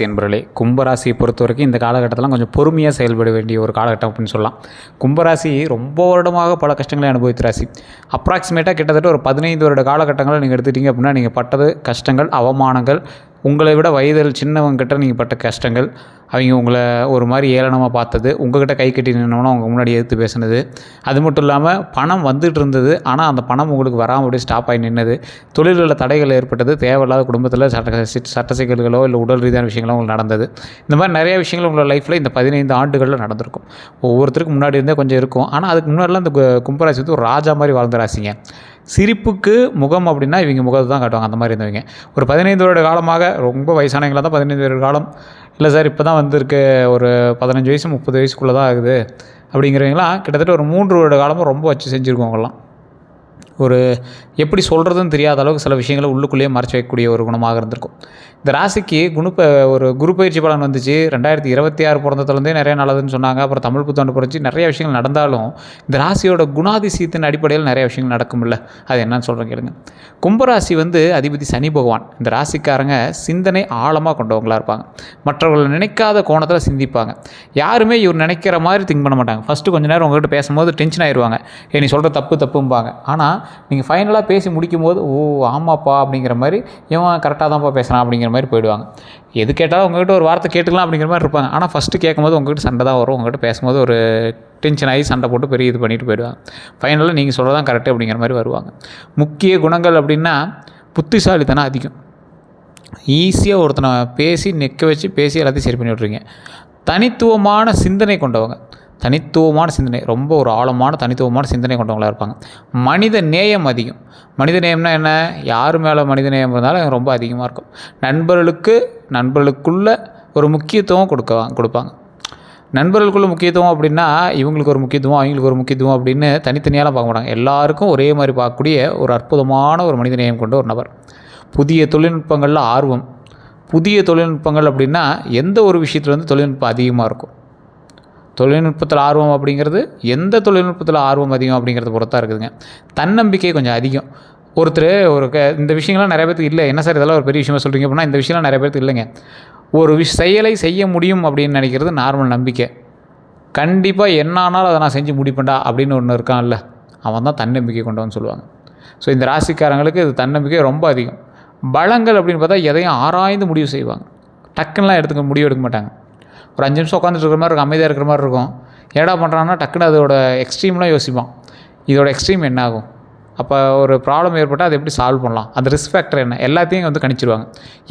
கும்பராசி என்பவர்களே, கும்பராசியை பொறுத்த வரைக்கும் இந்த காலகட்டத்தில் கொஞ்சம் பொறுமையாக செயல்பட வேண்டிய ஒரு காலகட்டம் அப்படின்னு சொல்லலாம். கும்பராசி ரொம்ப வருடமாக பல கஷ்டங்களை அனுபவித்த ராசி. அப்ராக்சிமேட்டாக கிட்டத்தட்ட ஒரு 15 வருட காலகட்டங்களை நீங்கள் எடுத்துட்டீங்க அப்படின்னா, நீங்கள் பட்டது கஷ்டங்கள், அவமானங்கள், உங்களை விட வயதில் சின்னவங்ககிட்ட நீங்கள் பட்ட கஷ்டங்கள், அவங்க உங்களை ஒரு மாதிரி ஏளனமாக பார்த்தது, உங்கள்கிட்ட கை கட்டி நின்னோன்னா அவங்க முன்னாடி எதிர்த்து பேசுனது, அது மட்டும் இல்லாமல் பணம் வந்துட்டு இருந்தது, ஆனால் அந்த பணம் உங்களுக்கு வராமல் அப்படியே ஸ்டாப் ஆகி நின்னது, தொழில்களில் தடைகள் ஏற்பட்டது, தேவையில்லாத குடும்பத்தில் சட்ட சிக்கல்களோ இல்லை உடல் ரீதியான விஷயங்களோ உங்களுக்கு நடந்தது. இந்த மாதிரி நிறைய விஷயங்கள் உங்களோட லைஃப்பில் இந்த 15 ஆண்டுகளில் நடந்திருக்கும். ஒவ்வொருத்தருக்கு முன்னாடி இருந்தே கொஞ்சம் இருக்கும். ஆனால் அதுக்கு முன்னாடிலாம் இந்த கும்பராசி வந்து ஒரு ராஜா மாதிரி வாழ்ந்த ராசிங்க. சிரிப்புக்கு முகம் அப்படின்னா இவங்க முகத்தை தான் காட்டுவாங்க. அந்த மாதிரி இருந்தவங்க ஒரு 15 வருட காலமாக, ரொம்ப வயசானவங்களாக தான் 15 வருட காலம் இல்லை சார் இப்போ தான் வந்திருக்கு, ஒரு 15 வயசு 30 வயசுக்குள்ளே தான் ஆகுது அப்படிங்கிறவங்களாம் கிட்டத்தட்ட ஒரு 3 வருட காலமாக ரொம்ப வச்சு செஞ்சுருக்கவங்களாம். ஒரு எப்படி சொல்கிறதுன்னு தெரியாத அளவுக்கு சில விஷயங்களை உள்ளுக்குள்ளேயே மறைச்சி வைக்கக்கூடிய ஒரு குணமாக இருந்திருக்கும். இந்த ராசிக்கு ஒரு குரு பயிற்சி பலன் வந்துச்சு. 2026 பிறந்ததுலேருந்தே நிறைய நல்லதுன்னு சொன்னாங்க. அப்புறம் தமிழ் புத்தாண்டு பிறந்துச்சு. நிறைய விஷயங்கள் நடந்தாலும் இந்த ராசியோட குணாதிசயத்தின் அடிப்படையில் நிறைய விஷயங்கள் நடக்கும்ல. அது என்னன்னு சொல்கிறேன் கேளுங்க. கும்பராசி வந்து அதிபதி சனி பகவான். இந்த ராசிக்காரங்க சிந்தனை ஆழமாக கொண்டவங்களாக இருப்பாங்க. மற்றவர்களை நினைக்காத கோணத்தில் சிந்திப்பாங்க. யாருமே இவர் நினைக்கிற மாதிரி திங்க் பண்ண மாட்டாங்க. ஃபஸ்ட்டு கொஞ்சம் நேரம் உங்கள்கிட்ட பேசும்போது டென்ஷன் ஆயிடுவாங்க. நீ சொல்கிற தப்பும்பாங்க. ஆனால் நீங்கள் ஃபைனலாக பேசி முடிக்கும் போது ஓ ஆமாப்பா அப்படிங்கிற மாதிரி, இவன் கரெக்டாக தான்ப்பா பேசுகிறான் அப்படிங்கிற மாதிரி போயிடுவாங்க. எது கேட்டாலும் உங்கள்கிட்ட ஒரு வார்த்தை கேட்டுக்கலாம் அப்படிங்கிற மாதிரி இருப்பாங்க. ஆனால் ஃபஸ்ட்டு கேட்கும்போது உங்கள்கிட்ட சண்டை தான் வரும். உங்கள்கிட்ட பேசும்போது ஒரு டென்ஷன் ஆகி சண்டை போட்டு பெரிய இது பண்ணிட்டு போயிடுவாங்க. ஃபைனலாக நீங்கள் சொல்கிறதான் கரெக்டு அப்படிங்கிற மாதிரி வருவாங்க. முக்கிய குணங்கள் அப்படின்னா புத்திசாலித்தனம் அதிகம். ஈஸியாக ஒருத்தனை நிற்க வச்சு பேசி எல்லாத்தையும் சரி பண்ணி விட்றீங்க. தனித்துவமான சிந்தனை கொண்டவங்க. தனித்துவமான சிந்தனை, ரொம்ப ஒரு ஆழமான தனித்துவமான சிந்தனை கொண்டவங்களாக இருப்பாங்க. மனித நேயம் அதிகம். மனித நேயம்னா என்ன? யார் மேலே மனித நேயம் இருந்தாலும் ரொம்ப அதிகமாக இருக்கும். நண்பர்களுக்குள்ள ஒரு முக்கியத்துவம் கொடுப்பாங்க. நண்பர்களுக்குள்ள முக்கியத்துவம் அப்படின்னா இவங்களுக்கு ஒரு முக்கியத்துவம், அவங்களுக்கு ஒரு முக்கியத்துவம் அப்படின்னு தனித்தனியாலாம் பார்க்க மாட்டாங்க. எல்லாருக்கும் ஒரே மாதிரி பார்க்கக்கூடிய ஒரு அற்புதமான ஒரு மனித நேயம் கொண்ட ஒரு நபர். புதிய தொழில்நுட்பங்களில் ஆர்வம். புதிய தொழில்நுட்பங்கள் அப்படின்னா எந்த ஒரு விஷயத்தில் வந்து தொழில்நுட்பம் அதிகமாக இருக்கும். தொழில்நுட்பத்தில் ஆர்வம் அப்படிங்கிறது எந்த தொழில்நுட்பத்தில் ஆர்வம் அதிகம் அப்படிங்கிறத பொறுத்தா இருக்குதுங்க. தன்னம்பிக்கை கொஞ்சம் அதிகம். இந்த விஷயங்கள்லாம் நிறைய பேருக்கு இல்லை. என்ன சார் இதெல்லாம் ஒரு பெரிய விஷயமாக சொல்கிறீங்க அப்படின்னா, இந்த விஷயம்லாம் நிறைய பேருக்கு இல்லைங்க. ஒரு செயலை செய்ய முடியும் அப்படின்னு நினைக்கிறது நார்மல் நம்பிக்கை. கண்டிப்பாக என்ன ஆனாலும் அதை நான் செஞ்சு முடிப்பேன்டா அப்படின்னு ஒன்று இருக்கான்ல, அவன் தான் தன்னம்பிக்கை கொண்டவன்னு சொல்லுவாங்க. ஸோ இந்த ராசிக்காரங்களுக்கு இது தன்னம்பிக்கை ரொம்ப அதிகம். பலங்கள் அப்படின்னு பார்த்தா எதையும் ஆராய்ந்து முடிவு செய்வாங்க. டக்குன்னெலாம் முடிவு எடுக்க மாட்டாங்க. ஒரு 5 நிமிஷம் உட்காந்துட்டு இருக்கிற மாதிரி இருக்கும், அமைதியாக இருக்கிற மாதிரி இருக்கும். ஏடா பண்ணுறான்னா டக்குன்னு அதோட எக்ஸ்ட்ரீம்லாம் யோசிப்பான். இதோட எக்ஸ்ட்ரீம் என்ன ஆகும், அப்போ ஒரு ப்ராப்ளம் ஏற்பட்டால் அதை எப்படி சால்வ் பண்ணலாம், அந்த ரிஸ்க் ஃபேக்டர் என்ன, எல்லாத்தையும் வந்து கணிச்சிடுவாங்க.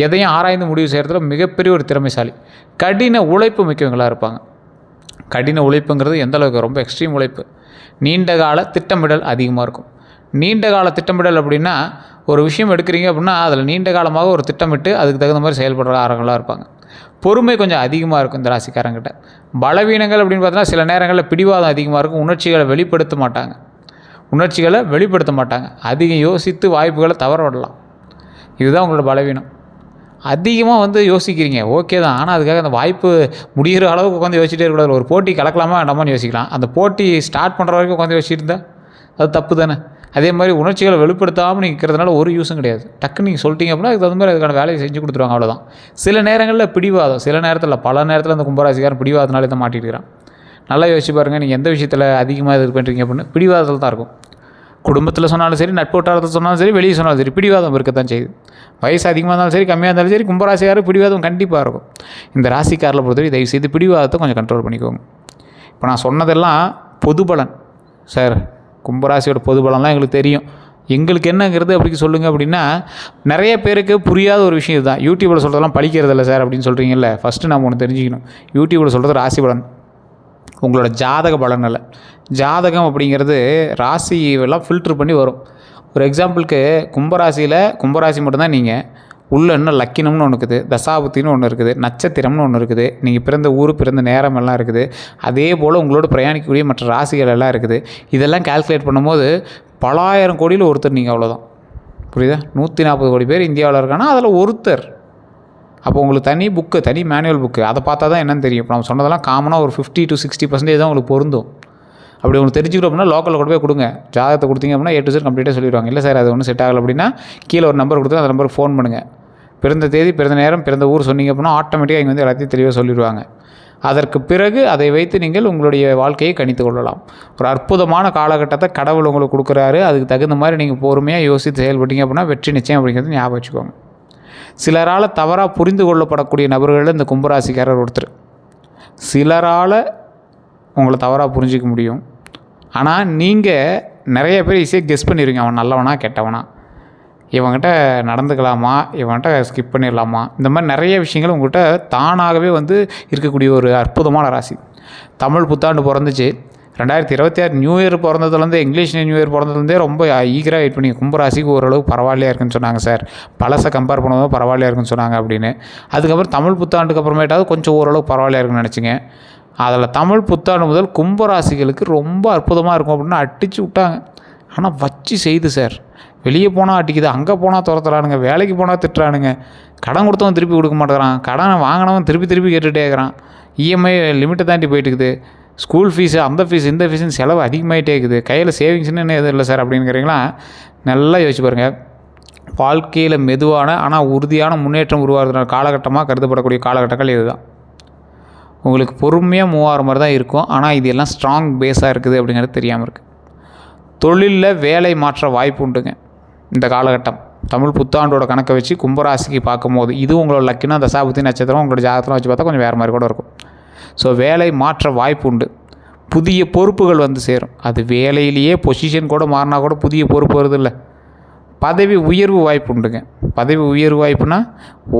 எதையும் ஆராய்ந்து முடிவு செய்கிறதுல மிகப்பெரிய ஒரு திறமைசாலி. கடின உழைப்பு மிக்கவங்களாக இருப்பாங்க. கடின உழைப்புங்கிறது எந்த அளவுக்கு, ரொம்ப எக்ஸ்ட்ரீம் உழைப்பு. நீண்ட கால திட்டமிடல் அதிகமாக இருக்கும். நீண்ட கால திட்டமிடல் அப்படின்னா ஒரு விஷயம் எடுக்கிறீங்க அப்படின்னா அதில் நீண்ட காலமாக ஒரு திட்டமிட்டு அதுக்கு தகுந்த மாதிரி செயல்படுற ஆரங்களாக இருப்பாங்க. பொறுமை கொஞ்சம் அதிகமாக இருக்கும் இந்த ராசிக்காரங்கிட்ட. பலவீனங்கள் அப்படின்னு பார்த்தோன்னா சில நேரங்களில் பிடிவாதம் அதிகமாக இருக்கும். உணர்ச்சிகளை வெளிப்படுத்த மாட்டாங்க. அதிகம் யோசித்து வாய்ப்புகளை தவற விடலாம். இதுதான் உங்களோட பலவீனம். அதிகமாக வந்து யோசிக்கிறீங்க, ஓகே தான். ஆனால் அதுக்காக அந்த வாய்ப்பு முடிகிற அளவுக்கு உட்காந்து யோசிச்சிட்டே இருக்கக்கூடாது. ஒரு போட்டி கலக்கலாமா வேண்டாமான்னு யோசிக்கலாம். அந்த போட்டி ஸ்டார்ட் பண்ணுற வரைக்கும் உட்காந்து யோசிச்சுட்டு இருந்தால் அது தப்பு தானே. அதே மாதிரி உணர்ச்சிகளை வெளிப்படுத்தாமல் நீங்கள் இருக்கிறதுனால ஒரு யூஸும் கிடையாது. டக்குன்னு நீங்கள் சொல்லிட்டீங்க அப்படின்னா அதுக்கு தகுந்த மாதிரி அதுக்கான வேலையை செஞ்சு கொடுத்துருவாங்க, அவ்வளோதான். சில நேரங்களில் பிடிவாதம், பல நேரத்தில் அந்த கும்பராசிக்காரன் பிடிவாதனாலே தான் மாட்டிட்டுருக்கிறான். நல்லா யோசிச்சு பாருங்கள். நீங்கள் எந்த விஷயத்தில் அதிகமாக இது பண்ணுறீங்க அப்படின்னு பிடிவாதத்தில் தான் இருக்கும். குடும்பத்தில் சொன்னாலும் சரி, நட்பு வட்டாரத்தில் சொன்னாலும் சரி, வெளியே சொன்னாலும் சரி, பிடிவாதம் இருக்கத்தான் செய்யுது. வயசு அதிகமாக இருந்தாலும் சரி, கம்மியாக இருந்தாலும் சரி, கும்பராசிக்காரர் பிடிவாதம் கண்டிப்பாக இருக்கும். இந்த ராசிக்காரில் பொறுத்தவரை தயவு செய்து பிடிவாதத்தை கொஞ்சம் கண்ட்ரோல் பண்ணிக்கோங்க. இப்போ நான் சொன்னதெல்லாம் பொது பலன் சார். கும்பராசியோட பொது பலன்லாம் எங்களுக்கு தெரியும், எங்களுக்கு என்னங்கிறது அப்படி சொல்லுங்கள் அப்படின்னா நிறைய பேருக்கு புரியாத ஒரு விஷயம் இதுதான். யூடியூப்பில் சொல்கிறதெல்லாம் பழிக்கிறதில்ல சார் அப்படின்னு சொல்கிறீங்கல்ல. ஃபஸ்ட்டு நம்ம ஒன்று தெரிஞ்சுக்கணும். யூடியூப்பில் சொல்கிறது ராசி பலன், உங்களோட ஜாதக பலன் அல்ல. ஜாதகம் அப்படிங்கிறது ராசியெல்லாம் ஃபில்ட்ரு பண்ணி வரும். ஒரு எக்ஸாம்பிளுக்கு கும்பராசி மட்டும்தான் நீங்கள் உள்ள என்ன லக்கினம்னு ஒன்று இருக்குது, தசாபுத்தின்னு ஒன்று இருக்குது, நட்சத்திரம்னு ஒன்று இருக்குது, நீங்கள் பிறந்த ஊர், பிறந்த நேரம் எல்லாம் இருக்குது. அதே போல் உங்களோட பிரயாணிக்கக்கூடிய மற்ற ராசிகள் எல்லாம் இருக்குது. இதெல்லாம் கால்குலேட் பண்ணும்போது பல ஆயிரம் கோடியில் ஒருத்தர் நீங்கள், அவ்வளோதான். புரியுதா? 140 கோடி பேர் இந்தியாவில் இருக்கானா அதில் ஒருத்தர். அப்போ உங்களுக்கு தனி மேனுவல் புக்கு, அதை பார்த்தா தான் என்னன்னு தெரியும். இப்போ நம்ம சொன்னதெல்லாம் காமனாக ஒரு 50 to 60% தான் உங்களுக்கு பொருந்தும். அப்படி உங்களுக்கு தெரிஞ்சுக்கிறோம் அப்படின்னா லோக்கலில் கொண்டு போய் கொடுங்க. ஜாதகத்தை கொடுத்தீங்க அப்படின்னா A to Z கம்ப்ளீட்டாக சொல்லிடுவாங்க. இல்லை சார் அது ஒன்றும் செட் ஆகலை அப்படின்னா கீழே ஒரு நம்பர் கொடுத்து அந்த நம்பருக்கு ஃபோன் பண்ணுங்கள். பிறந்த தேதி, பிறந்த நேரம், பிறந்த ஊர் சொன்னீங்க அப்படின்னா ஆட்டோமேட்டிக்காக இங்கே வந்து எல்லாத்தையும் தெளிவாக சொல்லிடுவாங்க. அதற்கு பிறகு அதை வைத்து நீங்கள் உங்களுடைய வாழ்க்கையை கணித்து கொள்ளலாம். ஒரு அற்புதமான காலகட்டத்தை கடவுள் உங்களுக்கு கொடுக்குறாரு. அதுக்கு தகுந்த மாதிரி நீங்கள் பொறுமையாக யோசித்து செயல்பட்டீங்க அப்படின்னா வெற்றி நிச்சயம் அப்படிங்கிறது ஞாபகம் வச்சுக்கோங்க. சிலரால் தவறாக புரிந்து கொள்ளப்படக்கூடிய நபர்களில் இந்த கும்பராசிக்காரர் ஒருத்தர். சிலரால் உங்களை தவறாக புரிஞ்சிக்க முடியும். ஆனால் நீங்கள் நிறைய பேர் ஈஸியாக கெஸ் பண்ணிடுவீங்க, அவன் நல்லவனா கெட்டவனா, இவங்ககிட்ட நடந்துக்கலாமா, இவன்கிட்ட ஸ்கிப் பண்ணிடலாமா, இந்த மாதிரி நிறைய விஷயங்கள் உங்கள்கிட்ட தானாகவே வந்து இருக்கக்கூடிய ஒரு அற்புதமான ராசி. தமிழ் புத்தாண்டு பிறந்துச்சு 2026. நியூ இயர் பிறந்ததுலேருந்து, இங்கிலீஷ் நியூ இயர் பிறந்ததுலேருந்தே ரொம்ப ஈகராக வெயிட் பண்ணி கும்பராசிக்கு ஓரளவு பரவாயில்லையா இருக்குன்னு சொன்னாங்க சார். பழசை கம்பேர் பண்ணும்போது பரவாயில்லையா இருக்குன்னு சொன்னாங்க அப்படின்னு. அதுக்கப்புறம் தமிழ் புத்தாண்டுக்கு அப்புறமேட்டாவது கொஞ்சம் ஓரளவு பரவாயில்லையா இருக்குன்னு நினச்சிங்க. அதில் தமிழ் புத்தாண்டு முதல் கும்பராசிகளுக்கு ரொம்ப அற்புதமாக இருக்கும் அப்படின்னு அடித்து விட்டாங்க. ஆனால் வச்சு செய்து சார். வெளியே போனால் அடிக்குது, அங்கே போனால் துரத்துறானுங்க, வேலைக்கு போனால் திட்டுறானுங்க, கடன் கொடுத்தவன் திருப்பி கொடுக்க மாட்டேங்கிறான், கடனை வாங்கினவன் திருப்பி கேட்டுகிட்டே இருக்கிறான், இஎம்ஐ லிமிட்டை தாண்டி போயிட்டுருக்குது, ஸ்கூல் ஃபீஸு அந்த ஃபீஸ் இந்த ஃபீஸுன்னு செலவு அதிகமாகிட்டே இருக்குது, கையில் சேவிங்ஸ்னு என்ன எதுவும் இல்லை சார் அப்படிங்கிறீங்களா. நல்லா யோசிச்சு பாருங்கள். வாழ்க்கையில் மெதுவான ஆனால் உறுதியான முன்னேற்றம் உருவாகிற காலகட்டமாக கருதப்படக்கூடிய காலகட்டங்கள் இதுதான். உங்களுக்கு பொறுமையாக மூவாகிற மாதிரி தான் இருக்கும். ஆனால் இது எல்லாம் ஸ்ட்ராங் பேஸாக இருக்குது அப்படிங்கிறது தெரியாமல் இருக்குது. தொழிலில் வேலை மாற்ற வாய்ப்பு உண்டுங்க இந்த காலகட்டம். தமிழ் புத்தாண்டோட கணக்கை வச்சு கும்பராசிக்கு பார்க்கும்போது இது உங்களோட லக்கினா தசாபுத்தி நட்சத்திரம் உங்களோட ஜாதகத்தில் வச்சு பார்த்தா கொஞ்சம் வேறு மாதிரி கூட இருக்கும். ஸோ வேலை மாற்ற வாய்ப்பு உண்டு. புதிய பொறுப்புகள் வந்து சேரும். அது வேலையிலேயே பொசிஷன் கூட மாறினா கூட புதிய பொறுப்பு வருது இல்லை. பதவி உயர்வு வாய்ப்பு உண்டுங்க. பதவி உயர்வு வாய்ப்புனா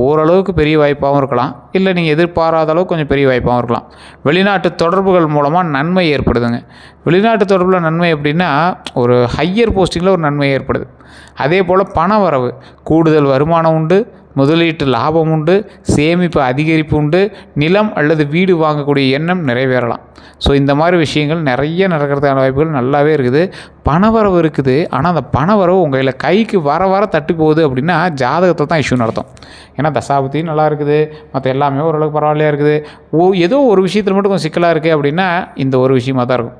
ஓரளவுக்கு பெரிய வாய்ப்பாகவும் இருக்கலாம், இல்லை நீங்கள் எதிர்பாராத அளவுக்கு கொஞ்சம் பெரிய வாய்ப்பாகவும் இருக்கலாம். வெளிநாட்டு தொடர்புகள் மூலமாக நன்மை ஏற்படுதுங்க. வெளிநாட்டு தொடர்பில் நன்மை எப்படின்னா ஒரு ஹையர் போஸ்டிங்கில் ஒரு நன்மை ஏற்படுது. அதே போல் பண வரவு, கூடுதல் வருமானம் உண்டு, முதலீட்டு லாபம் உண்டு, சேமிப்பு அதிகரிப்பு உண்டு, நிலம் அல்லது வீடு வாங்கக்கூடிய எண்ணம் நிறைவேறலாம். ஸோ இந்த மாதிரி விஷயங்கள் நிறைய நடக்கிறதுக்கான வாய்ப்புகள் நல்லாவே இருக்குது. பணவரவு இருக்குது. ஆனால் அந்த பணவரவு உங்கள் கைக்கு வர தட்டி போகுது அப்படின்னா ஜாதகத்தை தான் இஷ்யூ நடத்தும். ஏன்னா தசாபுத்தியும் நல்லா இருக்குது, மற்ற எல்லாமே ஓரளவுக்கு பரவாயில்லையாக இருக்குது. ஏதோ ஒரு விஷயத்தில் மட்டும் கொஞ்சம் சிக்கலாக இருக்குது அப்படின்னா இந்த ஒரு விஷயமாக தான் இருக்கும்.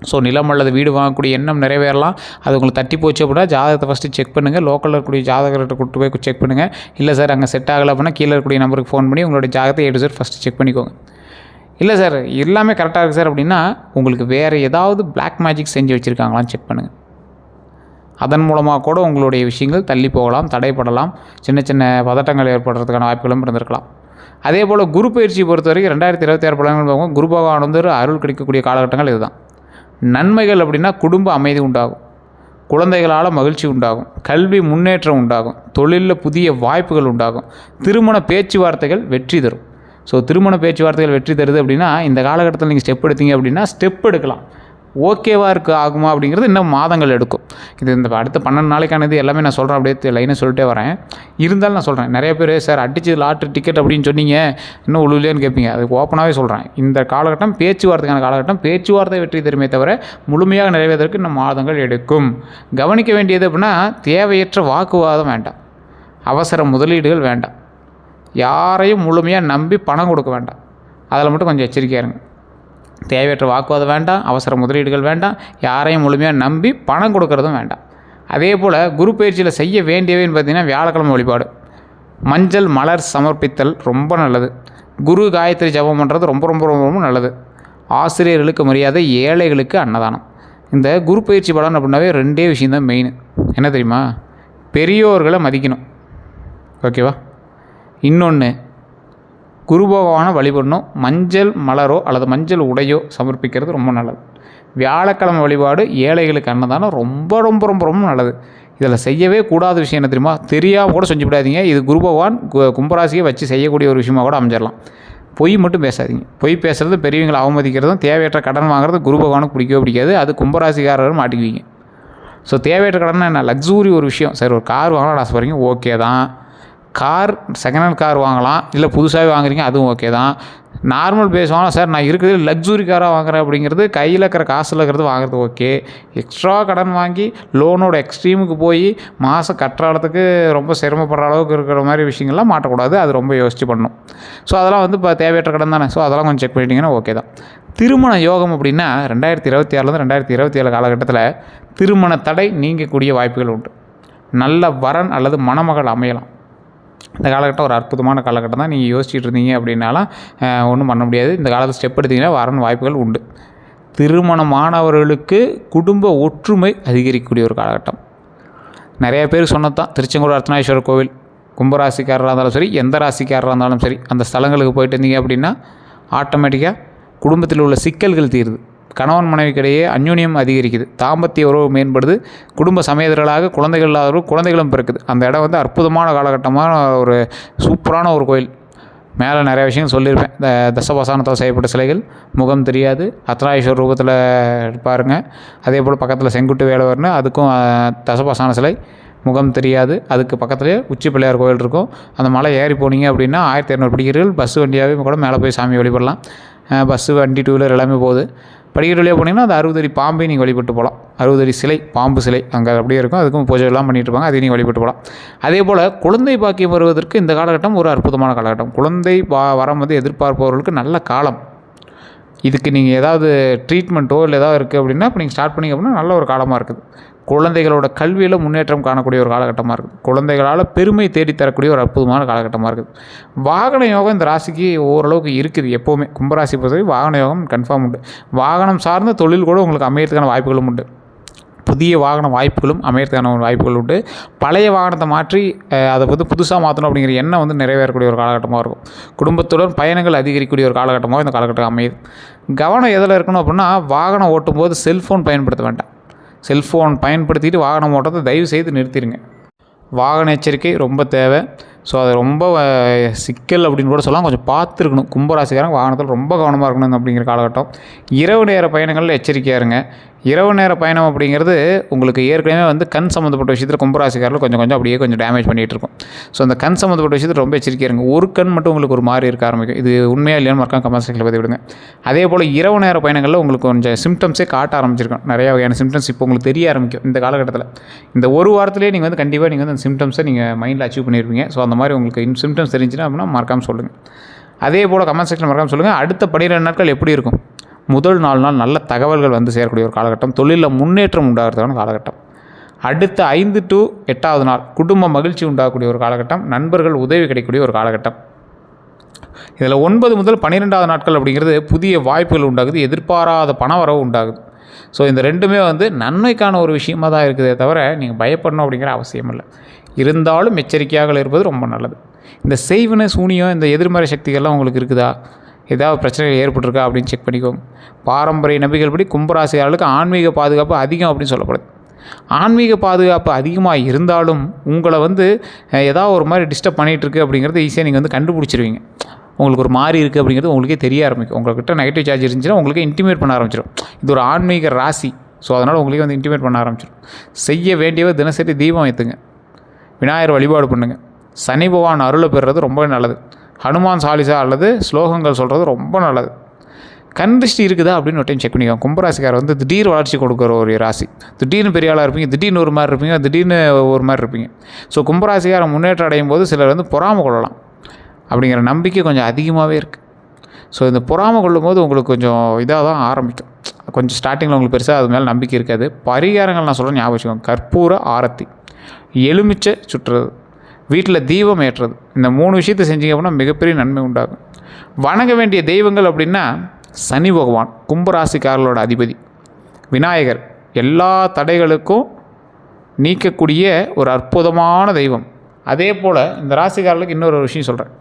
ஸோ நிலம் அல்லது வீடு வாங்கக்கூடிய எண்ணம் நிறைவேறலாம். அது உங்களுக்கு தட்டி போச்சு அப்படின்னா ஜாதகத்தை ஃபஸ்ட்டு செக் பண்ணுங்கள். லோக்கலில் இருக்கக்கூடிய ஜாதகர்கிட்ட கூட்டு போய் செக் பண்ணுங்கள். இல்லை சார் அங்கே செட் ஆகலை அப்படின்னா கீழே இருக்கக்கூடிய நம்பருக்கு ஃபோன் பண்ணி உங்களுடைய ஜாதகத்தை A to Z first check பண்ணிக்கோங்க. இல்லை சார் எல்லாமே கரெக்டாக இருக்குது சார் அப்படின்னா உங்களுக்கு வேறு ஏதாவது பிளாக் மேஜிக் செஞ்சு வச்சுருக்காங்களான்னு செக் பண்ணுங்கள். அதன் மூலமாக கூட உங்களுடைய விஷயங்கள் தள்ளி போகலாம், தடைப்படலாம், சின்ன பதட்டங்கள் ஏற்படுறதுக்கான வாய்ப்புகளும் இருந்திருக்கலாம். அதே போல் குரு பயிற்சியை பொறுத்த வரைக்கும் 2026 பலன்கள் பார்க்கும். குரு பகவான் வந்து அருள் கிடைக்கக்கூடிய காலகட்டங்கள் இதுதான். நன்மைகள் அப்படின்னா குடும்ப அமைதி உண்டாகும், குழந்தைகளால் மகிழ்ச்சி உண்டாகும், கல்வி முன்னேற்றம் உண்டாகும், தொழிலில் புதிய வாய்ப்புகள் உண்டாகும், திருமண பேச்சுவார்த்தைகள் வெற்றி தரும். ஸோ திருமண பேச்சுவார்த்தைகள் வெற்றி தருது அப்படின்னா இந்த காலகட்டத்தில் நீங்கள் ஸ்டெப் எடுத்தீங்க அப்படின்னா ஸ்டெப் எடுக்கலாம். ஓகேவாக ஆகுமா அப்படிங்கிறது இன்னும் மாதங்கள் எடுக்கும். இது இந்த அடுத்த 12 நாளைக்கானது எல்லாமே நான் சொல்கிறேன், அப்படியே லைனை சொல்லிட்டே வரேன். இருந்தாலும் நான் சொல்கிறேன், நிறைய பேர் சார் அடிச்சு லாட்ரி டிக்கெட் அப்படின்னு சொன்னீங்க இன்னும் உழுலையான்னு கேட்பீங்க. அதுக்கு ஓப்பனாகவே சொல்கிறேன், இந்த காலகட்டம் பேச்சுவார்த்தைக்கான காலகட்டம். பேச்சுவார்த்தை வெற்றி தருமே தவிர முழுமையாக நிறைவேறதற்கு இன்னும் மாதங்கள் எடுக்கும். கவனிக்க வேண்டியது அப்படின்னா தேவையற்ற வாக்குவாதம் வேண்டாம், அவசர முதலீடுகள் வேண்டாம், யாரையும் முழுமையாக நம்பி பணம் கொடுக்க வேண்டாம். அதில் மட்டும் கொஞ்சம் எச்சரிக்கையாக இருங்க. தேவையற்ற வாக்குவாதம் வேண்டாம், அவசர முதலீடுகள் வேண்டாம், யாரையும் முழுமையாக நம்பி பணம் கொடுக்கறதும் வேண்டாம். அதே போல் குரு பயிற்சியில் செய்ய வேண்டியவைன்னு பார்த்திங்கன்னா வியாழக்கிழமை வழிபாடு, மஞ்சள் மலர் சமர்ப்பித்தல் ரொம்ப நல்லது. குரு காயத்ரி ஜபம் பண்ணுறது ரொம்ப ரொம்ப ரொம்ப ரொம்ப நல்லது. ஆசிரியர்களுக்கு மரியாதை, ஏழைகளுக்கு அன்னதானம். இந்த குரு பயிற்சி பலன் அப்படின்னாவே 2 விஷயந்தான் மெயின். என்ன தெரியுமா? பெரியோர்களை மதிக்கணும், ஓகேவா? இன்னொன்று குரு பகவானை வழிபடணும். மஞ்சள் மலரோ அல்லது மஞ்சள் உடையோ சமர்ப்பிக்கிறது ரொம்ப நல்லது. வியாழக்கிழமை வழிபாடு, ஏழைகளுக்கு அன்னதானம் ரொம்ப ரொம்ப ரொம்ப ரொம்ப நல்லது. இதில் செய்யவே கூடாத விஷயம் என்ன தெரியுமா? தெரியாமல் கூட செஞ்சு விடாதீங்க. இது குரு பகவான் கும்பராசியை வச்சு செய்யக்கூடிய ஒரு விஷயமாக கூட அமைஞ்சிடலாம். பொய் மட்டும் பேசாதீங்க. பொய் பேசுகிறது, பெரியவங்களை அவமதிக்கிறதும், தேவையற்ற கடன் வாங்குறது குரு பகவானுக்கு பிடிக்கவே. அது கும்பராசிக்காரரும் மாட்டிக்குவீங்க. ஸோ தேவையற்ற கடன் என்ன? லக்ஸூரி ஒரு விஷயம். சரி ஒரு கார் வாங்கலாம் ஆசைப்படுறீங்க, ஓகே தான். கார் செகண்ட் ஹேண்ட் கார் வாங்கலாம், இல்லை புதுசாகவே வாங்குறீங்க, அதுவும் ஓகே தான். நார்மல் பேஸ் வாங்கலாம் சார், நான் இருக்கிறது லக்ஸுரி காராக வாங்குறேன் அப்படிங்கிறது, கையில் இருக்கிற காசில் இருக்கிறது வாங்குறது ஓகே. எக்ஸ்ட்ரா கடன் வாங்கி லோனோட எக்ஸ்ட்ரீமுக்கு போய் மாதம் கட்டுறதுக்கு ரொம்ப சிரமப்படுற அளவுக்கு இருக்கிற மாதிரி விஷயங்கள்லாம் மாட்டக்கூடாது. அது ரொம்ப யோசித்து பண்ணணும். ஸோ அதெல்லாம் வந்து இப்போ தேவையற்ற கடன் தானே. ஸோ அதெல்லாம் கொஞ்சம் செக் பண்ணிட்டீங்கன்னா ஓகே தான். திருமண யோகம் அப்படின்னா 2026 2027 காலகட்டத்தில் திருமண தடை நீங்கக்கூடிய வாய்ப்புகள் உண்டு. நல்ல வரன் அல்லது மணமகள் அமையலாம். இந்த காலகட்டம் ஒரு அற்புதமான காலகட்டம் தான். நீங்கள் யோசிச்சுட்டு இருந்தீங்க அப்படின்னாலாம் ஒன்றும் பண்ண முடியாது. இந்த காலத்தில் ஸ்டெப் எடுத்திங்கன்னா வரணும் வாய்ப்புகள் உண்டு. திருமணமானவர்களுக்கு குடும்ப ஒற்றுமை அதிகரிக்கக்கூடிய ஒரு காலகட்டம். நிறைய பேர் சொன்னது தான், திருச்செங்கோடு அர்த்தநாரீஸ்வரர் கோவில் கும்பராசிக்காரராக இருந்தாலும் சரி, எந்த ராசிக்காரராக இருந்தாலும் சரி, அந்த ஸ்தலங்களுக்கு போயிட்டு இருந்தீங்க அப்படின்னா ஆட்டோமேட்டிக்காக குடும்பத்தில் உள்ள சிக்கல்கள் தீருது. கணவன் மனைவிக்கிடையே அந்யோன்யம் அதிகரிக்குது, தாம்பத்திய உறவு மேம்படுது, குடும்ப சமேதர்களாக குழந்தைகள் இல்லாதவர்கள் குழந்தைகளும் பிறக்குது. அந்த இடம் வந்து அற்புதமான காலகட்டமான ஒரு சூப்பரான ஒரு கோயில். மேலே நிறைய விஷயங்கள் சொல்லியிருப்பேன். இந்த தசபசானத்தால் செய்யப்பட்ட சிலைகள், முகம் தெரியாது, அர்த்தநாரீஸ்வரர் ரூபத்தில் இருப்பாருங்க. அதே போல் பக்கத்தில் செங்குட்டு வேலவர்னு அதுக்கும் தசபசான சிலை, முகம் தெரியாது. அதுக்கு பக்கத்துலேயே உச்சி பிள்ளையார் கோயில் இருக்கும். அந்த மலை ஏறி போனீங்க அப்படின்னா 1200 படிக்கட்டுகள், பஸ்ஸு வண்டியாகவே கூட மேலே போய் சாமி வழிபடலாம். பஸ்ஸு வண்டி 2 வீலர் எல்லாமே போகுது. படிக்கட்டு வழியாக போனீங்கன்னா அந்த 60 அடி பாம்பையும் நீங்கள் வழிபட்டு போகலாம். 60 அடி சிலை, பாம்பு சிலை அங்கே அப்படியே இருக்கும். அதுக்கும் பூஜை எல்லாம் பண்ணிட்டு இருப்பாங்க, அதையும் நீங்கள் வழிபட்டு போகலாம். அதே போல் குழந்தை பாக்கியம் வருவதற்கு இந்த காலகட்டம் ஒரு அற்புதமான காலகட்டம். குழந்தை வரம் வந்து எதிர்பார்ப்பவர்களுக்கு நல்ல காலம். இதுக்கு நீங்கள் ஏதாவது ட்ரீட்மெண்ட்டோ இல்லை ஏதாவது இருக்குது அப்படின்னா இப்போ நீங்கள் ஸ்டார்ட் பண்ணிங்க அப்படின்னா நல்ல ஒரு காலமாக இருக்குது. குழந்தைகளோட கல்வியில் முன்னேற்றம் காணக்கூடிய ஒரு காலகட்டமாக இருக்குது. குழந்தைகளால் பெருமை தேடித்தரக்கூடிய ஒரு அற்புதமான காலகட்டமாக இருக்குது. வாகன யோகம் இந்த ராசிக்கு ஓரளவுக்கு இருக்குது. எப்போவுமே கும்பராசி பொறுத்தவரை வாகன யோகம் கன்ஃபார்ம் உண்டு. வாகனம் சார்ந்த தொழில் கூட உங்களுக்கு அமையறதுக்கான வாய்ப்புகளும் உண்டு. புதிய வாகன வாய்ப்புகளும் அமையறதுக்கான வாய்ப்புகள் உண்டு. பழைய வாகனத்தை மாற்றி அதை வந்து புதுசாக மாற்றணும் அப்படிங்கிற எண்ணம் வந்து நிறைவேறக்கூடிய ஒரு காலகட்டமாக இருக்கும். குடும்பத்துடன் பயணங்கள் அதிகரிக்கக்கூடிய ஒரு காலகட்டமாக இந்த காலகட்டம் அமையுது. கவனம் எதில் இருக்கணும் அப்படின்னா, வாகனம் ஓட்டும்போது செல்ஃபோன் பயன்படுத்த வேண்டாம். செல்ஃபோன் பயன்படுத்திட்டு வாகனம் ஓட்டுறதை தயவு செய்து நிறுத்திடுங்க. வாகன எச்சரிக்கை ரொம்ப தேவை. ஸோ அது ரொம்ப சிக்கல் அப்படின்னு கூட சொல்லலாம். கொஞ்சம் பார்த்துருக்கணும். கும்பராசிக்காரங்க வாகனத்தில் ரொம்ப கவனமாக இருக்கணும் அப்படிங்கிற காலகட்டம். இரவு நேர பயணங்களில் எச்சரிக்கையாக இருங்க. இரவு நேர பயணம் அப்படிங்கிறது உங்களுக்கு ஏற்கனவே வந்து கண் சம்மந்தப்பட்ட விஷயத்தில் கும்பராசிக்காரில் கொஞ்சம் அப்படியே கொஞ்சம் டேமேஜ் பண்ணிகிட்டு இருக்கும். ஸோ அந்த கண் சம்மந்தப்பட்ட விஷயத்தில் ரொம்ப எச்சரிக்கையாக இருங்க. ஒரு கண் மட்டும் உங்களுக்கு ஒரு மாதிரி இருக்க ஆரம்பிக்கும். இது உண்மையாக இல்லையான்னு மறக்காம கமெண்ட் செக்ஷனில் பற்றி விடுங்க. அதே போல் இரவு நேர பயணங்களில் உங்களுக்கு கொஞ்சம் சிம்டம்ஸே காட்ட ஆரம்பிச்சிருக்கும். நிறைய வகையான சிம்டம்ஸ் இப்போ உங்களுக்கு தெரிய ஆரம்பிக்கும் இந்த காலகட்டத்தில். இந்த ஒரு வாரத்திலே நீங்கள் வந்து கண்டிப்பாக நீங்கள் வந்து அந்த சிம்டம்ஸை நீங்கள் மைண்டில் அச்சீவ் பண்ணியிருப்பீங்க. ஸோ அந்த மாதிரி உங்களுக்கு சிம்டம்ஸ் தெரிஞ்சுன்னா அப்படின்னா மறக்காமல் சொல்லுங்கள். அதே போல் கமெண்ட் செக்ஷனில் மறக்காமல் சொல்லுங்கள். அடுத்த 12 நாட்கள் எப்படி இருக்கும்? முதல் 4 நாள் நல்ல தகவல்கள் வந்து சேரக்கூடிய ஒரு காலகட்டம். தொழிலில் முன்னேற்றம் உண்டாகிறதுக்கான காலகட்டம். அடுத்த 5 to 8வது நாள் குடும்ப மகிழ்ச்சி உண்டாகக்கூடிய ஒரு காலகட்டம். நண்பர்கள் உதவி கிடைக்கக்கூடிய ஒரு காலகட்டம். இதில் 9 முதல் 12வது நாட்கள் அப்படிங்கிறது புதிய வாய்ப்புகள் உண்டாகுது, எதிர்பாராத பண வரவு உண்டாகுது. ஸோ இந்த ரெண்டுமே வந்து நன்மைக்கான ஒரு விஷயமாக தான் இருக்குதே தவிர நீங்கள் பயப்படணும் அப்படிங்கிற அவசியம் இல்லை. இருந்தாலும் எச்சரிக்கையாக இருப்பது ரொம்ப நல்லது. இந்த செய்வினை சூனியம், இந்த எதிர்மறை சக்திகள்லாம் உங்களுக்கு இருக்குதா, ஏதாவது பிரச்சனைகள் ஏற்பட்டிருக்கா அப்படின்னு செக் பண்ணிக்கோங்க. பாரம்பரிய நம்பிக்கைகள் படி கும்பராசியாளர்களுக்கு ஆன்மீக பாதுகாப்பு அதிகம் அப்படின்னு சொல்லப்படுது. ஆன்மீக பாதுகாப்பு அதிகமாக இருந்தாலும் உங்களை வந்து ஏதாவது ஒரு மாதிரி டிஸ்டர்ப் பண்ணிகிட்ருக்கு அப்படிங்கிறது ஈஸியாக நீங்கள் வந்து கண்டுபிடிச்சிருவீங்க. உங்களுக்கு ஒரு மாதிரி இருக்குது அப்படிங்கிறது உங்களுக்கே தெரிய ஆரம்பிக்கும். உங்கள்கிட்ட நெகட்டிவ் சார்ஜ் இருந்துச்சுன்னா உங்களுக்கு இன்டிமேட் பண்ண ஆரம்பிச்சிடும். இது ஒரு ஆன்மீக ராசி. ஸோ அதனால் உங்களுக்கே வந்து இன்டிமேட் பண்ண ஆரம்பிச்சிடும். செய்ய வேண்டியவை தினசரி தீபம் ஏற்றுங்க, விநாயகர் வழிபாடு பண்ணுங்கள், சனி பகவான் அருளை பெறுறது ரொம்ப நல்லது, ஹனுமான் சாலிசா அல்லது ஸ்லோகங்கள் சொல்கிறது ரொம்ப நல்லது. கண் திருஷ்டி இருக்குதா அப்படின்னு ஒரு டைம் செக் பண்ணிக்கோங்க. கும்பராசிக்காரர் வந்து திடீர் வளர்ச்சி கொடுக்குற ஒரு ராசி. திடீர்னு பெரிய ஆளாக இருப்பீங்க, திடீர்னு ஒரு மாதிரி இருப்பீங்க, திடீர்னு ஒரு மாதிரி இருப்பீங்க. ஸோ கும்பராசிக்காரர் முன்னேற்றம் அடையும் போது சிலர் வந்து பொறாமை கொள்ளலாம் அப்படிங்கிற நம்பிக்கை கொஞ்சம் அதிகமாகவே இருக்குது. ஸோ இந்த பொறாமை கொள்ளும் போது உங்களுக்கு கொஞ்சம் இதாக தான் ஆரம்பிக்கும். கொஞ்சம் ஸ்டார்டிங்கில் உங்களுக்கு பெருசாக அது மேலே நம்பிக்கை இருக்காது. பரிகாரங்கள் நான் சொல்கிறேன் ஞாபகம் வச்சுக்கோங்க. கற்பூர ஆரத்தி, எலுமிச்சை சுற்றுறது, வீட்டில் தீபம் ஏற்றுறது, இந்த 3 விஷயத்தை செஞ்சீங்க அப்படின்னா மிகப்பெரிய நன்மை உண்டாகும். வணங்க வேண்டிய தெய்வங்கள் அப்படின்னா சனி பகவான் கும்பராசிக்காரர்களோட அதிபதி, விநாயகர் எல்லா தடைகளுக்கும் நீக்கக்கூடிய ஒரு அற்புதமான தெய்வம். அதே போல் இந்த ராசிக்காரர்களுக்கு இன்னொரு விஷயம் சொல்கிறேன்.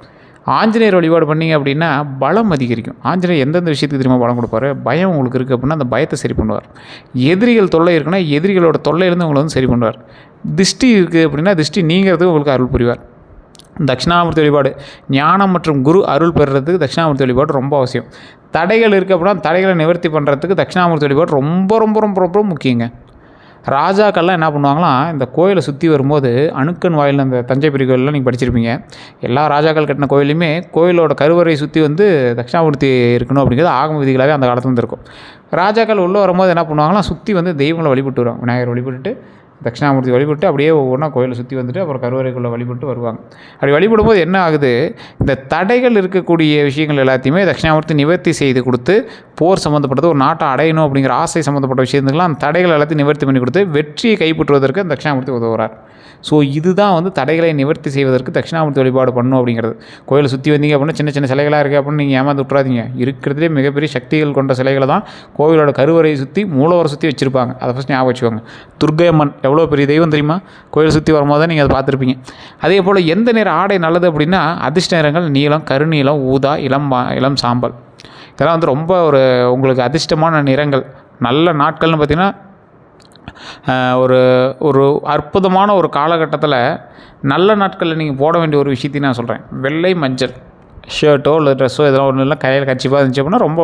ஆஞ்சநேயர் வழிபாடு பண்ணிங்க அப்படின்னா பலம் அதிகரிக்கும். ஆஞ்சநேயர் எந்தெந்த விஷயத்துக்கு தெரியுமா பலம் கொடுப்பாரு? பயம் உங்களுக்கு இருக்குது அப்படின்னா அந்த பயத்தை சரி பண்ணுவார். எதிரிகள் தொல்லை இருக்குன்னா எதிரிகளோட தொல்லையிலேருந்து உங்களை வந்து சரி பண்ணுவார். திருஷ்டி இருக்குது அப்படின்னா திருஷ்டி நீங்கிறதுக்கு உங்களுக்கு அருள் புரிவார். தட்சிணாமூர்த்தி வழிபாடு, ஞானம் மற்றும் குரு அருள் பெறுறதுக்கு தட்சிணாமூர்த்தி வழிபாடு ரொம்ப அவசியம். தடைகள் இருக்குது அப்படின்னா தடைகளை நிவர்த்தி பண்ணுறதுக்கு தட்சிணாமூர்த்தி வழிபாடு ரொம்ப ரொம்ப ரொம்ப ரொம்ப முக்கியங்க. ராஜாக்கள்லாம் என்ன பண்ணுவாங்களாம், இந்த கோயிலை சுற்றி வரும்போது அணுக்கன் வாயில், அந்த தஞ்சை பெரிய கோயிலெலாம் நீங்கள் படிச்சிருப்பீங்க. எல்லா ராஜாக்கள் கட்டின கோயிலையுமே கோயிலோட கருவறையை சுற்றி வந்து தட்சிணாமூர்த்தி இருக்கணும் அப்படிங்கிறது ஆகம விதிகளாகவே அந்த காலத்துல இருக்கும். ராஜாக்கள் உள்ளே வரும்போது என்ன பண்ணுவாங்களாம், சுற்றி வந்து தெய்வங்களை வழிபட்டு வருவாங்க. விநாயகர் வழிபட்டுட்டு தட்சிணாமூர்த்தி வழிபட்டு அப்படியே ஒவ்வொன்றா கோயிலை சுற்றி வந்துட்டு அப்புறம் கருவறைக்குள்ளே வழிபட்டு வருவாங்க. அப்படி வழிபடும்போது என்ன ஆகுது, இந்த தடைகள் இருக்கக்கூடிய விஷயங்கள் எல்லாத்தையுமே தட்சிணாமூர்த்தி நிவர்த்தி செய்து கொடுத்து, போர் சம்மந்தப்பட்டது, ஒரு நாட்டை அடையணும் அப்படிங்கிற ஆசை சம்மந்தப்பட்ட விஷயத்துக்கெல்லாம் அந்த தடைகள் எல்லாத்தையும் நிவர்த்தி பண்ணி கொடுத்து வெற்றியை கைப்பற்றுவதற்கு அந்த தட்சிணாமூர்த்தி உதவுறார். ஸோ இதுதான் வந்து தடைகளை நிவர்த்தி செய்வதற்கு தட்சிணாமூர்த்தி வழிபாடு பண்ணணும் அப்படிங்கிறது. கோயிலை சுற்றி வந்தீங்க அப்படின்னா சின்ன சின்ன சிலைகளாக இருக்குது அப்படின்னு நீங்கள் ஏமாந்து விட்றாதீங்க. இருக்கிறதுலே மிகப்பெரிய சக்திகள் கொண்ட சிலைகளை தான் கோவிலோட கருவறையை சுற்றி மூலவரை சுற்றி வச்சுருப்பாங்க. அதை ஃபஸ்ட் ஞாபகம் வச்சுக்கோங்க. துர்க்கை அம்மன் எவ்வளோ பெரிய தெய்வம் தெரியுமா? கோயிலை சுற்றி வரும்போது தான் நீங்கள் அதை பார்த்துருப்பீங்க. அதே போல் எந்த நிற ஆடை நல்லது அப்படின்னா அதிர்ஷ்ட நிறங்கள் நீலம், கருநீலம், ஊதா, இளம் சாம்பல். இதெல்லாம் வந்து ரொம்ப உங்களுக்கு அதிர்ஷ்டமான நிறங்கள். நல்ல நாட்கள்னு பார்த்திங்கன்னா ஒரு ஒரு அற்புதமான ஒரு காலகட்டத்தில் நல்ல நாட்களில் நீங்கள் போட வேண்டிய ஒரு விஷயத்தையும் நான் சொல்கிறேன். வெள்ளை மஞ்சள் ஷர்ட்டோ இல்லை ட்ரெஸ்ஸோ எதோ ஒன்று இல்லை கையில் கச்சிப்பாக இருந்துச்சு அப்படின்னா ரொம்ப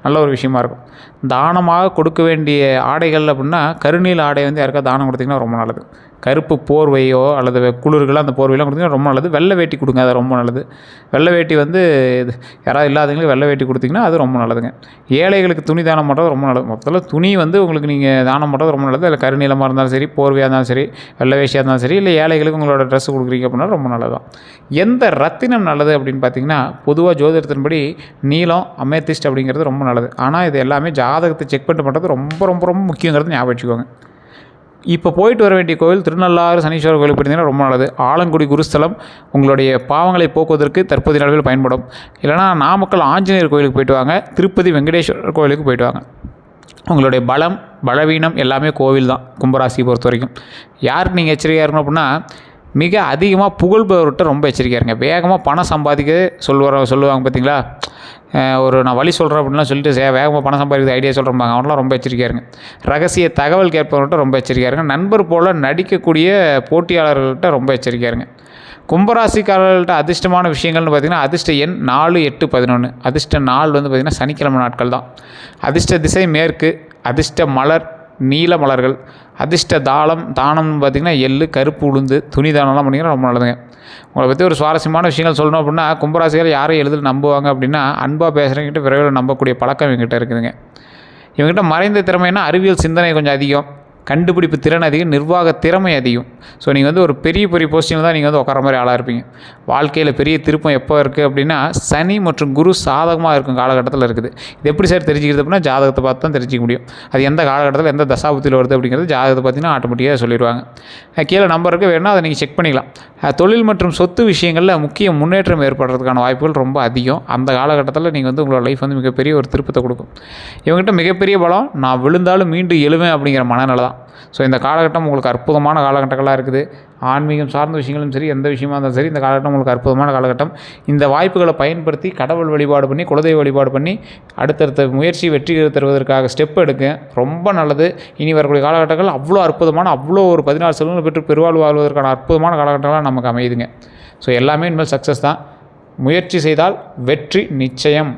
நல்ல ஒரு விஷயமா இருக்கும். தானமாக கொடுக்க வேண்டிய ஆடைகள் அப்படின்னா கருநீல ஆடை வந்து யாருக்காவது தானம் கொடுத்திங்கன்னா ரொம்ப நல்லது. கருப்பு போர்வையோ அல்லது குளிர்களோ அந்த போர்வையெல்லாம் கொடுத்திங்கன்னா ரொம்ப நல்லது. வெள்ளை வேட்டி கொடுங்க, அது ரொம்ப நல்லது. வெள்ளை வேட்டி வந்து யாராவது இல்லாதவங்களுக்கு வெள்ளை வேட்டி கொடுத்திங்கன்னா அது ரொம்ப நல்லதுங்க. ஏழைகளுக்கு துணி தானம் பண்ணுறது ரொம்ப நல்லது. மொத்தத்தில் துணி வந்து உங்களுக்கு நீங்கள் தானம் பண்ணுறது ரொம்ப நல்லது. இல்லை கருநீளமாக இருந்தாலும் சரி, போர்வையாக இருந்தாலும் சரி, வெள்ளை வேஷியாக இருந்தாலும் சரி, இல்லை ஏழைகளுக்கு உங்களோட ட்ரெஸ் கொடுக்குறீங்க அப்படின்னா ரொம்ப நல்லது தான். எந்த ரத்தினம் நல்லது அப்படின்னு பார்த்திங்கன்னா பொதுவாக ஜோதிடத்தின்படி நீலம், அமேத்திஸ்ட் அப்படிங்கிறது ரொம்ப நல்லது. ஆனால் இது எல்லாமே ஜாதகத்தை செக் பண்ணிட்டு பண்ணுறது ரொம்ப ரொம்ப ரொம்ப முக்கியங்கிறது ஞாபகம் வச்சுக்கோங்க. இப்போ போயிட்டு வர வேண்டிய கோவில் திருநள்ளாறு சனீஸ்வரர் கோயில் போயிருந்தீங்கன்னா ரொம்ப நல்லது. ஆலங்குடி குருஸ்தலம் உங்களுடைய பாவங்களை போக்குவதற்கு தற்போதைய அளவில் பயன்படும். இல்லைனா நாமக்கல் ஆஞ்சநேயர் கோயிலுக்கு போயிட்டு வாங்க, திருப்பதி வெங்கடேஸ்வரர் கோயிலுக்கு போயிட்டு வாங்க. உங்களுடைய பலம் பலவீனம் எல்லாமே கோவில் தான். கும்பராசியை பொறுத்த வரைக்கும் யாருக்கு நீங்கள் எச்சரிக்கையாக இருக்கணும் அப்படின்னா, மிக அதிகமாக புகழ்பவர்கிட்ட ரொம்ப எச்சரிக்கையாக இருங்க. வேகமாக பணம் சம்பாதிக்க சொல்லுவாங்க பார்த்தீங்களா, நான் வழி சொல்கிறேன் அப்படின்லாம் சொல்லிட்டு வேகமாக பணம் சம்பாதிக்கிற ஐடியா சொல்கிறேன், அவனெலாம் ரொம்ப எச்சரிக்கையாக இருங்க. ரகசிய தகவல் கேட்பவர்கிட்ட ரொம்ப எச்சரிக்கையாக இருங்க. நண்பர் போல் நடிக்கக்கூடிய போட்டியாளர்கள்ட்ட ரொம்ப எச்சரிக்கையாக இருங்க. கும்பராசிக்காரர்கள்ட்ட அதிர்ஷ்டமான விஷயங்கள்னு பார்த்திங்கன்னா அதிர்ஷ்ட எண் 4, 8, 11. அதிர்ஷ்ட நாள் வந்து பார்த்திங்கன்னா சனிக்கிழமை நாட்கள் தான். அதிர்ஷ்ட திசை மேற்கு. அதிர்ஷ்ட மலர் நீல மலர்கள். அதிர்ஷ்ட தானம்னு பார்த்திங்கன்னா எள்ளு, கருப்பு உளுந்து, துணி தானம்லாம் பண்ணிங்கன்னா ரொம்ப நல்லதுங்க. உங்களை பற்றி ஒரு சுவாரஸ்யமான விஷயங்கள் சொல்லணும் அப்படின்னா, கும்பராசிகள் யாரையும் எளிதில் நம்புவாங்க அப்படின்னா, அன்பாக பேசுகிறவங்கிட்ட விரைவில் நம்பக்கூடிய பழக்கம் இவங்ககிட்ட இருக்குதுங்க. இவங்ககிட்ட மறைந்த திறமைன்னா அறிவியல் சிந்தனை கொஞ்சம் அதிகம், கண்டுபிடிப்பு திறன் அதிகம், நிர்வாக திறமை அதிகம். ஸோ நீங்கள் வந்து ஒரு பெரிய போஸ்டிங்கில் தான் நீங்கள் வந்து உட்கார மாதிரி ஆளாக இருப்பீங்க. வாழ்க்கையில் பெரிய திருப்பம் எப்போ இருக்குது அப்படின்னா, சனி மற்றும் குரு சாதகமாக இருக்கும் காலகட்டத்தில் இருக்குது. இது எப்படி சார் தெரிஞ்சுக்கிறது அப்படின்னா, ஜாதகத்தை பார்த்து தான் தெரிஞ்சிக்க முடியும். அது எந்த காலகட்டத்தில் எந்த தசாபுத்தியில் வருது அப்படிங்கிறது ஜாதகத்தை பார்த்தீங்கன்னா ஆட்டோமேட்டிக்காக சொல்லிடுவாங்க. கீழே நம்பருக்கு வேணும்னா அதை நீங்கள் செக் பண்ணிக்கலாம். தொழில் மற்றும் சொத்து விஷயங்களில் முக்கிய முன்னேற்றம் ஏற்படுறதுக்கான வாய்ப்புகள் ரொம்ப அதிகம். அந்த காலகட்டத்தில் நீங்கள் வந்து உங்களோட லைஃப் வந்து மிகப்பெரிய ஒரு திருப்பத்தை கொடுக்கும். இவங்ககிட்ட மிகப்பெரிய பலம், நான் விழுந்தாலும் மீண்டும் எழுவேன் அப்படிங்கிற மனநிலை தான். ஸோ இந்த காலகட்டம் உங்களுக்கு அற்புதமான காலகட்டங்களாக இருக்குது. ஆன்மீகம் சார்ந்த விஷயங்களும் சரி, எந்த விஷயமா இருந்தாலும் சரி, இந்த காலகட்டம் உங்களுக்கு அற்புதமான காலகட்டம். இந்த வாய்ப்புகளை பயன்படுத்தி கடவுள் வழிபாடு பண்ணி, குலதெய்வ வழிபாடு பண்ணி, அடுத்தடுத்த முயற்சி வெற்றி தருவதற்காக ஸ்டெப் எடுங்க. ரொம்ப நல்லது. இனி வரக்கூடிய காலகட்டங்கள் அவ்வளோ அற்புதமான, அவ்வளோ ஒரு 14 செல்வங்கள் பெற்று பெருவாழ்வு வாழ்வதற்கான அற்புதமான காலகட்டங்களாக நமக்கு அமையுதுங்க. ஸோ எல்லாமே இனிமேல் சக்ஸஸ் தான். முயற்சி செய்தால் வெற்றி நிச்சயம்.